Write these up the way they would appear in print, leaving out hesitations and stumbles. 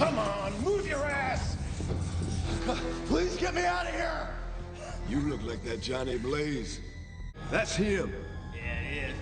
Come on, move your ass! Please get me out of here! You look like that Johnny Blaze. That's him. Yeah, it is.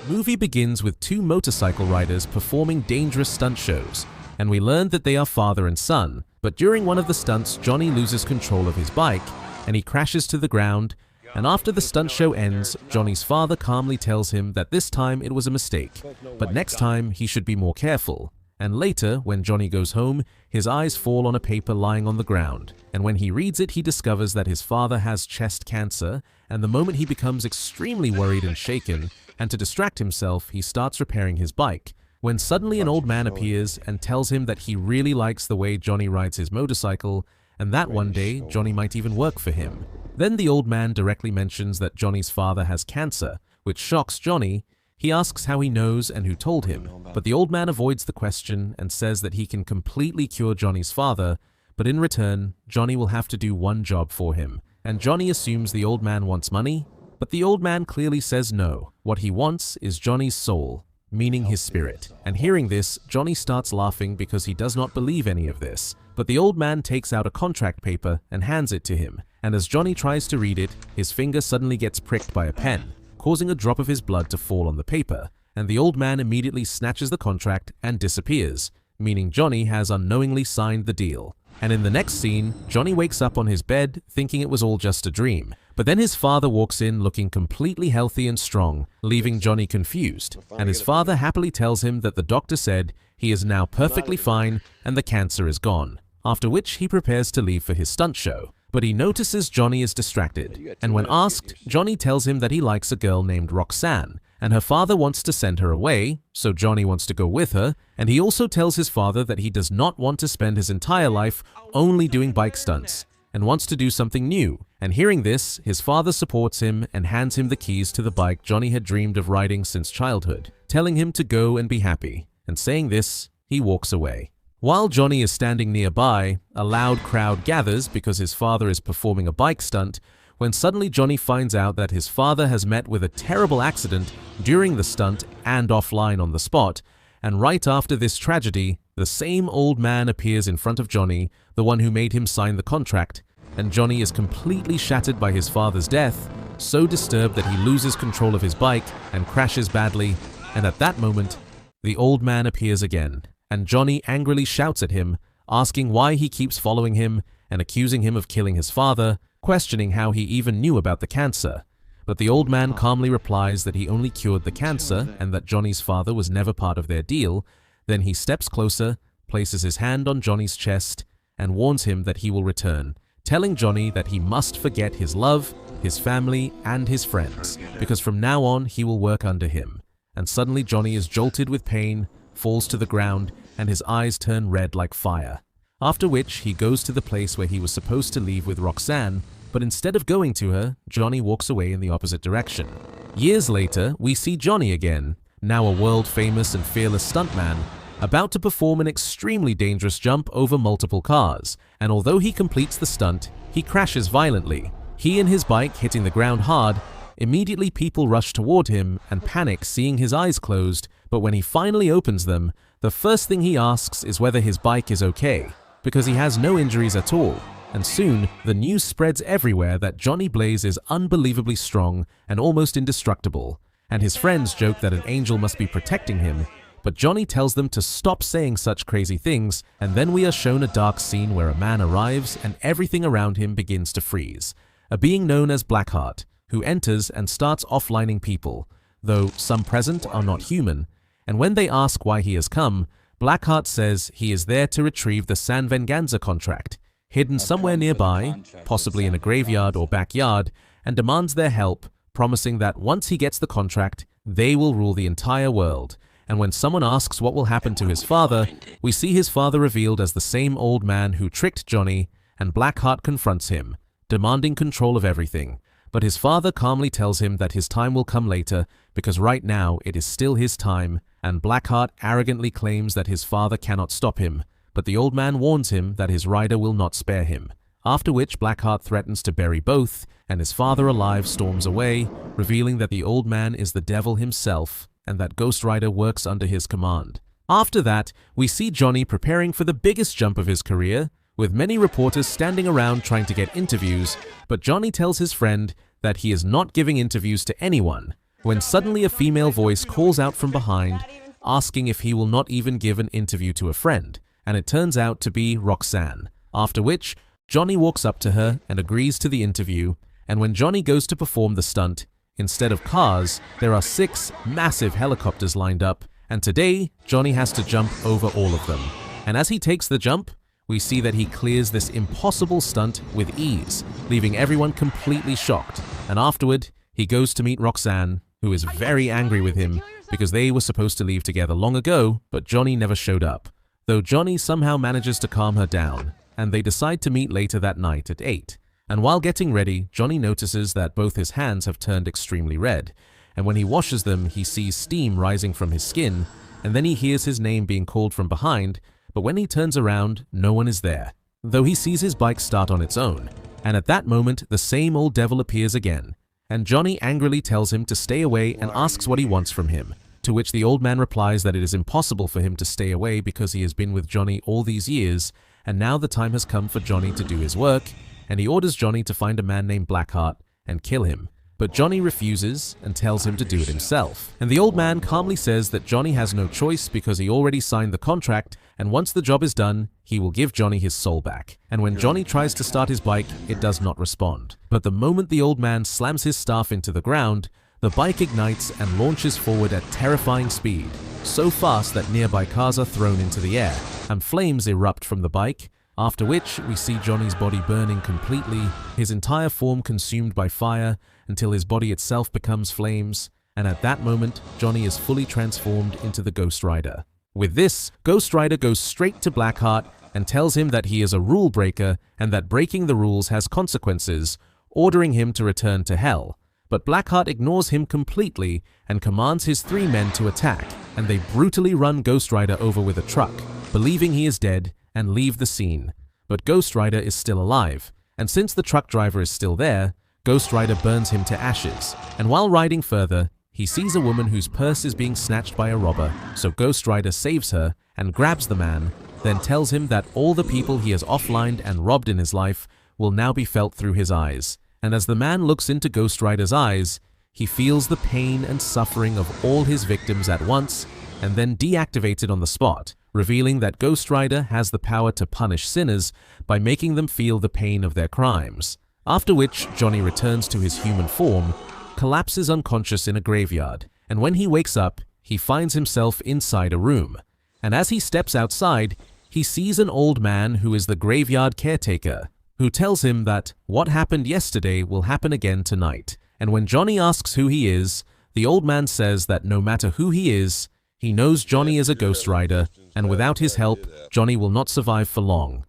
Movie begins with two motorcycle riders performing dangerous stunt shows, and we learn that they are father and son, but during one of the stunts, Johnny loses control of his bike, and he crashes to the ground, and after the stunt show ends, Johnny's father calmly tells him that this time it was a mistake, but next time he should be more careful. And later, when Johnny goes home, his eyes fall on a paper lying on the ground, and when he reads it, he discovers that his father has chest cancer, and the moment he becomes extremely worried and shaken, and to distract himself, he starts repairing his bike, when suddenly an old man appears and tells him that he really likes the way Johnny rides his motorcycle, and that one day, Johnny might even work for him. Then the old man directly mentions that Johnny's father has cancer, which shocks Johnny. He asks how he knows and who told him, but the old man avoids the question and says that he can completely cure Johnny's father, but in return, Johnny will have to do one job for him, and Johnny assumes the old man wants money, but the old man clearly says no. What he wants is Johnny's soul, meaning his spirit. And hearing this, Johnny starts laughing because he does not believe any of this. But the old man takes out a contract paper and hands it to him. And as Johnny tries to read it, his finger suddenly gets pricked by a pen, causing a drop of his blood to fall on the paper. And the old man immediately snatches the contract and disappears, meaning Johnny has unknowingly signed the deal. And in the next scene, Johnny wakes up on his bed thinking it was all just a dream. But then his father walks in looking completely healthy and strong, leaving Johnny confused. And his father happily tells him that the doctor said he is now perfectly fine and the cancer is gone. After which he prepares to leave for his stunt show. But he notices Johnny is distracted. And when asked, Johnny tells him that he likes a girl named Roxanne, and her father wants to send her away, so Johnny wants to go with her, and he also tells his father that he does not want to spend his entire life only doing bike stunts, and wants to do something new. And hearing this, his father supports him and hands him the keys to the bike Johnny had dreamed of riding since childhood, telling him to go and be happy. And saying this, he walks away. While Johnny is standing nearby, a loud crowd gathers because his father is performing a bike stunt, when suddenly Johnny finds out that his father has met with a terrible accident during the stunt and offline on the spot, and right after this tragedy, the same old man appears in front of Johnny, the one who made him sign the contract, and Johnny is completely shattered by his father's death, so disturbed that he loses control of his bike and crashes badly, and at that moment, the old man appears again, and Johnny angrily shouts at him, asking why he keeps following him and accusing him of killing his father, questioning how he even knew about the cancer. But the old man calmly replies that he only cured the cancer and that Johnny's father was never part of their deal. Then he steps closer, places his hand on Johnny's chest, and warns him that he will return, telling Johnny that he must forget his love, his family, and his friends, because from now on he will work under him. And suddenly Johnny is jolted with pain, falls to the ground, and his eyes turn red like fire. After which, he goes to the place where he was supposed to leave with Roxanne, but instead of going to her, Johnny walks away in the opposite direction. Years later, we see Johnny again, now a world-famous and fearless stuntman, about to perform an extremely dangerous jump over multiple cars, and although he completes the stunt, he crashes violently. He and his bike hitting the ground hard. Immediately people rush toward him and panic seeing his eyes closed, but when he finally opens them, the first thing he asks is whether his bike is okay, because he has no injuries at all. And soon, the news spreads everywhere that Johnny Blaze is unbelievably strong and almost indestructible, and his friends joke that an angel must be protecting him, but Johnny tells them to stop saying such crazy things, and then we are shown a dark scene where a man arrives and everything around him begins to freeze. A being known as Blackheart, who enters and starts offlining people, though some present are not human, and when they ask why he has come, Blackheart says he is there to retrieve the San Venganza contract, hidden somewhere nearby, possibly in a graveyard or backyard, and demands their help, promising that once he gets the contract, they will rule the entire world. And when someone asks what will happen to his father, we see his father revealed as the same old man who tricked Johnny, and Blackheart confronts him, demanding control of everything. But his father calmly tells him that his time will come later, because right now it is still his time, and Blackheart arrogantly claims that his father cannot stop him, but the old man warns him that his rider will not spare him. after which Blackheart threatens to bury both, and his father alive storms away, revealing that the old man is the devil himself and that Ghost Rider works under his command. After that, we see Johnny preparing for the biggest jump of his career, with many reporters standing around trying to get interviews, but Johnny tells his friend that he is not giving interviews to anyone, when suddenly a female voice calls out from behind, asking if he will not even give an interview to a friend, and it turns out to be Roxanne, after which Johnny walks up to her and agrees to the interview, and when Johnny goes to perform the stunt, instead of cars, there are 6 massive helicopters lined up, and today, Johnny has to jump over all of them. And as he takes the jump, we see that he clears this impossible stunt with ease, leaving everyone completely shocked, and afterward, he goes to meet Roxanne, who is very angry with him because they were supposed to leave together long ago, but Johnny never showed up, though Johnny somehow manages to calm her down, and they decide to meet later that night at 8. And while getting ready, Johnny notices that both his hands have turned extremely red, and when he washes them, he sees steam rising from his skin, and then he hears his name being called from behind, but when he turns around, no one is there, though he sees his bike start on its own. And at that moment, the same old devil appears again, and Johnny angrily tells him to stay away and asks what he wants from him, to which the old man replies that it is impossible for him to stay away because he has been with Johnny all these years, and now the time has come for Johnny to do his work, and he orders Johnny to find a man named Blackheart and kill him. But Johnny refuses and tells him to do it himself. And the old man calmly says that Johnny has no choice because he already signed the contract, and once the job is done, he will give Johnny his soul back. And when Johnny tries to start his bike, it does not respond. But the moment the old man slams his staff into the ground, the bike ignites and launches forward at terrifying speed, so fast that nearby cars are thrown into the air, and flames erupt from the bike, after which we see Johnny's body burning completely, his entire form consumed by fire until his body itself becomes flames, and at that moment, Johnny is fully transformed into the Ghost Rider. With this, Ghost Rider goes straight to Blackheart and tells him that he is a rule breaker and that breaking the rules has consequences, ordering him to return to hell. But Blackheart ignores him completely and commands his 3 men to attack, and they brutally run Ghost Rider over with a truck, believing he is dead, and leave the scene. But Ghost Rider is still alive, and since the truck driver is still there, Ghost Rider burns him to ashes, and while riding further, he sees a woman whose purse is being snatched by a robber, so Ghost Rider saves her and grabs the man, then tells him that all the people he has offlined and robbed in his life will now be felt through his eyes. And as the man looks into Ghost Rider's eyes, he feels the pain and suffering of all his victims at once, and then deactivated on the spot, revealing that Ghost Rider has the power to punish sinners by making them feel the pain of their crimes. After which, Johnny returns to his human form, collapses unconscious in a graveyard, and when he wakes up, he finds himself inside a room. And as he steps outside, he sees an old man who is the graveyard caretaker, who tells him that what happened yesterday will happen again tonight. And when Johnny asks who he is, the old man says that no matter who he is, he knows Johnny is a Ghost Rider, and without his help, Johnny will not survive for long.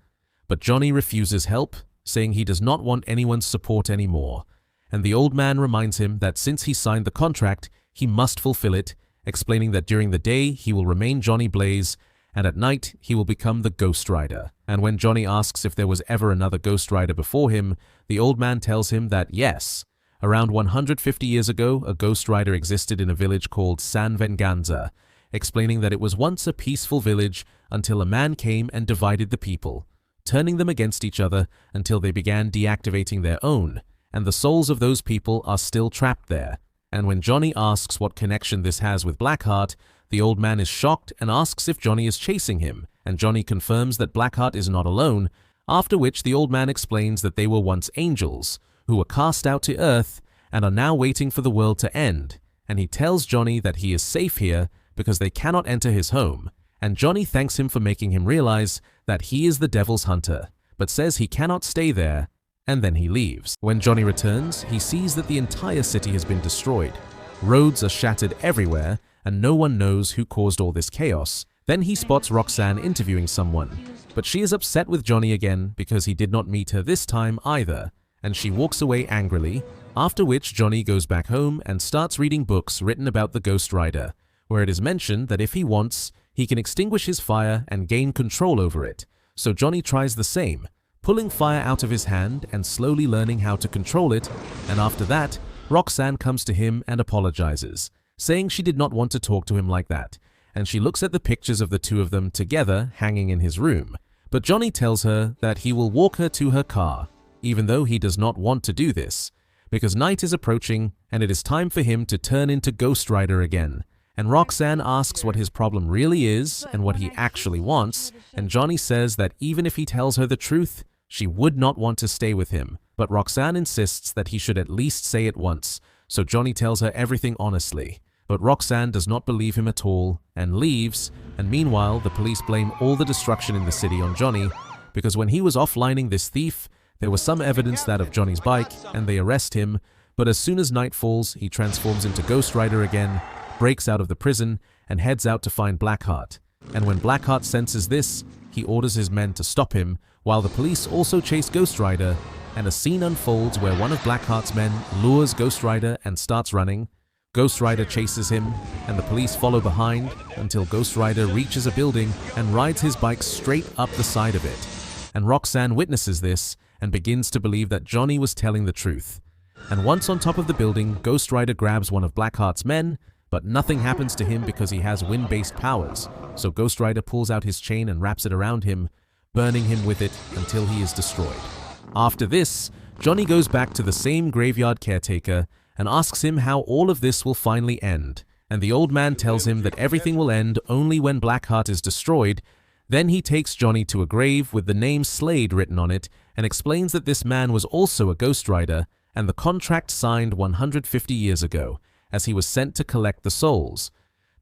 But Johnny refuses help, saying he does not want anyone's support anymore. And the old man reminds him that since he signed the contract, he must fulfill it, explaining that during the day he will remain Johnny Blaze, and at night he will become the Ghost Rider. And when Johnny asks if there was ever another Ghost Rider before him, the old man tells him that yes, around 150 years ago, a Ghost Rider existed in a village called San Venganza, explaining that it was once a peaceful village until a man came and divided the people, turning them against each other until they began deactivating their own, and the souls of those people are still trapped there. And when Johnny asks what connection this has with Blackheart, the old man is shocked and asks if Johnny is chasing him, and Johnny confirms that Blackheart is not alone, after which the old man explains that they were once angels, who were cast out to Earth and are now waiting for the world to end, and he tells Johnny that he is safe here because they cannot enter his home, and Johnny thanks him for making him realize that he is the devil's hunter, but says he cannot stay there, and then he leaves. When Johnny returns, he sees that the entire city has been destroyed. Roads are shattered everywhere, and no one knows who caused all this chaos. Then he spots Roxanne interviewing someone, but she is upset with Johnny again because he did not meet her this time either, and she walks away angrily, after which Johnny goes back home and starts reading books written about the Ghost Rider, where it is mentioned that if he wants, he can extinguish his fire and gain control over it. So Johnny tries the same, pulling fire out of his hand and slowly learning how to control it, and after that, Roxanne comes to him and apologizes, saying she did not want to talk to him like that, and she looks at the pictures of the two of them together hanging in his room. But Johnny tells her that he will walk her to her car, even though he does not want to do this, because night is approaching and it is time for him to turn into Ghost Rider again. And Roxanne asks what his problem really is and what he actually wants, and Johnny says that even if he tells her the truth, she would not want to stay with him. But Roxanne insists that he should at least say it once, so Johnny tells her everything honestly. But Roxanne does not believe him at all and leaves, and meanwhile the police blame all the destruction in the city on Johnny, because when he was offlining this thief, there was some evidence that of Johnny's bike and they arrest him, but as soon as night falls, he transforms into Ghost Rider again, breaks out of the prison, and heads out to find Blackheart. And when Blackheart senses this, he orders his men to stop him, while the police also chase Ghost Rider, and a scene unfolds where one of Blackheart's men lures Ghost Rider and starts running. Ghost Rider chases him, and the police follow behind until Ghost Rider reaches a building and rides his bike straight up the side of it. And Roxanne witnesses this and begins to believe that Johnny was telling the truth. And once on top of the building, Ghost Rider grabs one of Blackheart's men, but nothing happens to him because he has wind-based powers, so Ghost Rider pulls out his chain and wraps it around him, burning him with it until he is destroyed. After this, Johnny goes back to the same graveyard caretaker and asks him how all of this will finally end, and the old man tells him that everything will end only when Blackheart is destroyed. Then he takes Johnny to a grave with the name Slade written on it and explains that this man was also a Ghost Rider and the contract signed 150 years ago, as he was sent to collect the souls.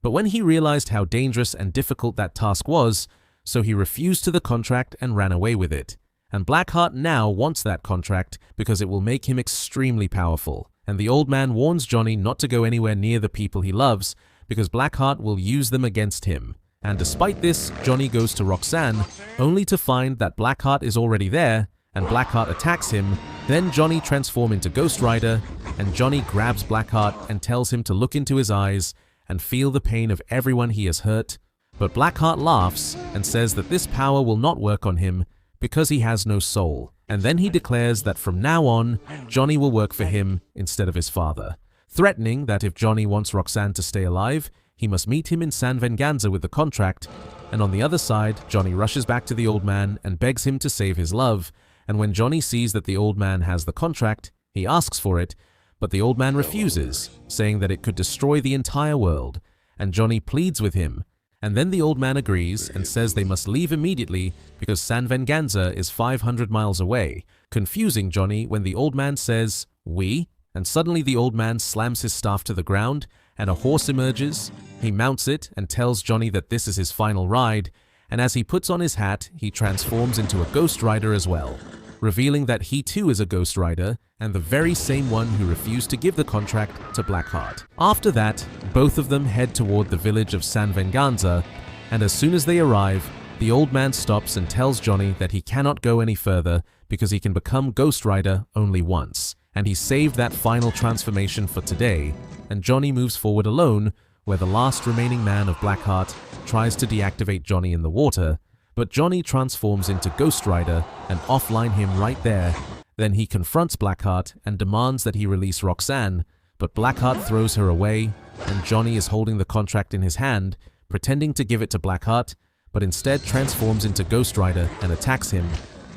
But when he realized how dangerous and difficult that task was, so he refused to the contract and ran away with it. And Blackheart now wants that contract because it will make him extremely powerful. And the old man warns Johnny not to go anywhere near the people he loves because Blackheart will use them against him. And despite this, Johnny goes to Roxanne, only to find that Blackheart is already there, and Blackheart attacks him. Then Johnny transforms into Ghost Rider, and Johnny grabs Blackheart and tells him to look into his eyes and feel the pain of everyone he has hurt. But Blackheart laughs and says that this power will not work on him because he has no soul. And then he declares that from now on, Johnny will work for him instead of his father, threatening that if Johnny wants Roxanne to stay alive, he must meet him in San Venganza with the contract. And on the other side, Johnny rushes back to the old man and begs him to save his love. And when Johnny sees that the old man has the contract, he asks for it, but the old man refuses, saying that it could destroy the entire world. And Johnny pleads with him, and then the old man agrees and says they must leave immediately because San Venganza is 500 miles away, confusing Johnny when the old man says, "We?" And suddenly the old man slams his staff to the ground and a horse emerges. He mounts it and tells Johnny that this is his final ride, and as he puts on his hat, he transforms into a Ghost Rider as well, revealing that he too is a Ghost Rider and the very same one who refused to give the contract to Blackheart. After that, both of them head toward the village of San Venganza, and as soon as they arrive, the old man stops and tells Johnny that he cannot go any further because he can become Ghost Rider only once, and he saved that final transformation for today. And Johnny moves forward alone, where the last remaining man of Blackheart tries to deactivate Johnny in the water, but Johnny transforms into Ghost Rider and offline him right there. Then he confronts Blackheart and demands that he release Roxanne, but Blackheart throws her away, and Johnny is holding the contract in his hand, pretending to give it to Blackheart, but instead transforms into Ghost Rider and attacks him,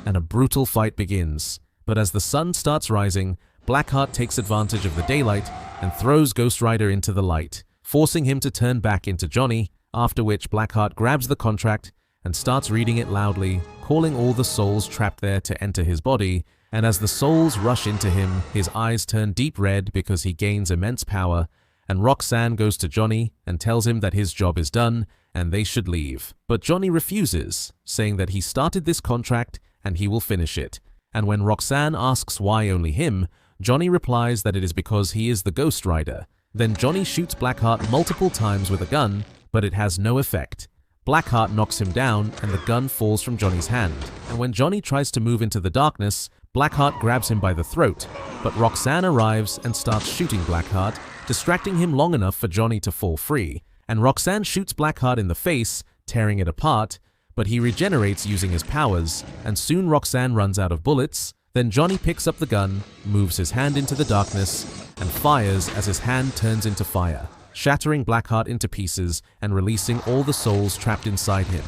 and a brutal fight begins. But as the sun starts rising, Blackheart takes advantage of the daylight and throws Ghost Rider into the light, forcing him to turn back into Johnny, after which Blackheart grabs the contract and starts reading it loudly, calling all the souls trapped there to enter his body. And as the souls rush into him, his eyes turn deep red because he gains immense power, and Roxanne goes to Johnny and tells him that his job is done and they should leave. But Johnny refuses, saying that he started this contract and he will finish it. And when Roxanne asks why only him, Johnny replies that it is because he is the Ghost Rider. Then Johnny shoots Blackheart multiple times with a gun, but it has no effect. Blackheart knocks him down and the gun falls from Johnny's hand. And when Johnny tries to move into the darkness, Blackheart grabs him by the throat, but Roxanne arrives and starts shooting Blackheart, distracting him long enough for Johnny to fall free. And Roxanne shoots Blackheart in the face, tearing it apart, but he regenerates using his powers, and soon Roxanne runs out of bullets. Then Johnny picks up the gun, moves his hand into the darkness, and fires as his hand turns into fire, shattering Blackheart into pieces and releasing all the souls trapped inside him.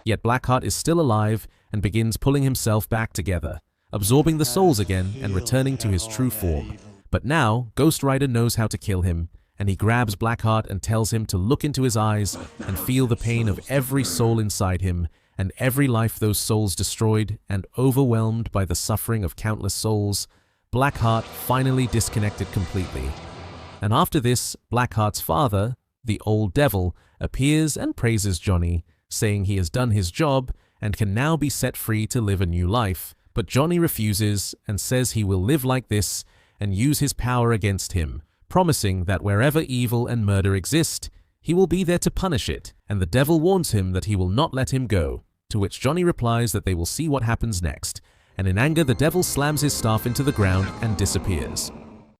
Yet Blackheart is still alive and begins pulling himself back together, absorbing the souls again and returning to his true form. But now, Ghost Rider knows how to kill him, and he grabs Blackheart and tells him to look into his eyes and feel the pain of every soul inside him and every life those souls destroyed, and overwhelmed by the suffering of countless souls, Blackheart finally disconnected completely. And after this, Blackheart's father, the old devil, appears and praises Johnny, saying he has done his job and can now be set free to live a new life. But Johnny refuses and says he will live like this and use his power against him, promising that wherever evil and murder exist, he will be there to punish it, and the devil warns him that he will not let him go, to which Johnny replies that they will see what happens next, and in anger the devil slams his staff into the ground and disappears.